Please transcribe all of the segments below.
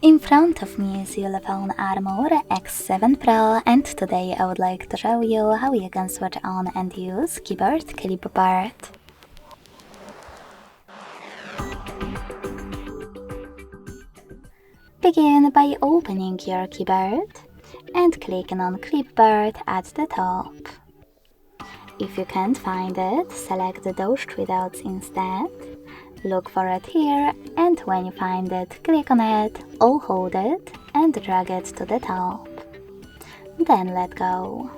In front of me is ULEFONE Armor X7 Pro, and today I would like to show you how you can switch on and use keyboard Clipboard. Begin by opening your keyboard and clicking on Clipboard at the top. If you can't find it, select those three dots instead. Look for it here, and when you find it, click on it or hold it and drag it to the top. Then let go.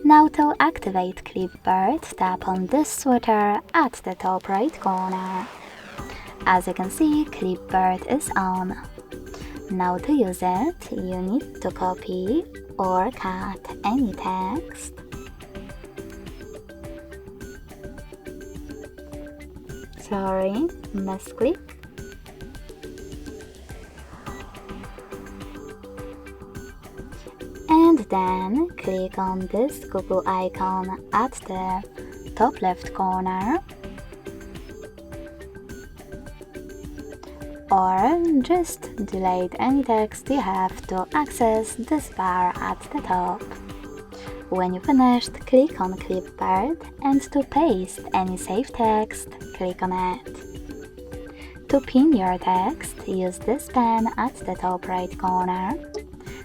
Now to activate Clipboard, tap on this switcher at the top right corner. As you can see, Clipboard is on. Now to use it, you need to copy or cut any text. Sorry, misclick. And then click on this Google icon at the top left corner, or just delete any text you have to access this bar at the top. When you finished, click on Clipboard, and to paste any saved text, click on it. To pin your text, use this pen at the top right corner.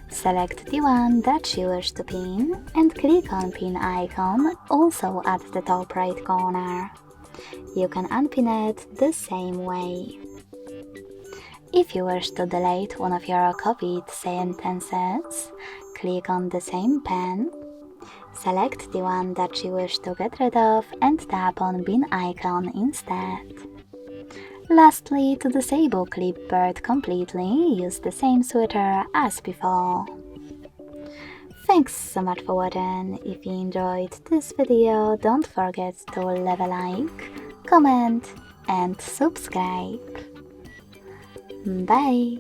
Select the one that you wish to pin and click on Pin icon, also at the top right corner. You can unpin it the same way. If you wish to delete one of your copied sentences, click on the same pen. Select the one that you wish to get rid of and tap on Bin icon instead. Lastly, to disable Clipboard completely, use the same switcher as before. Thanks so much for watching. If you enjoyed this video, don't forget to leave a like, comment and subscribe. Bye!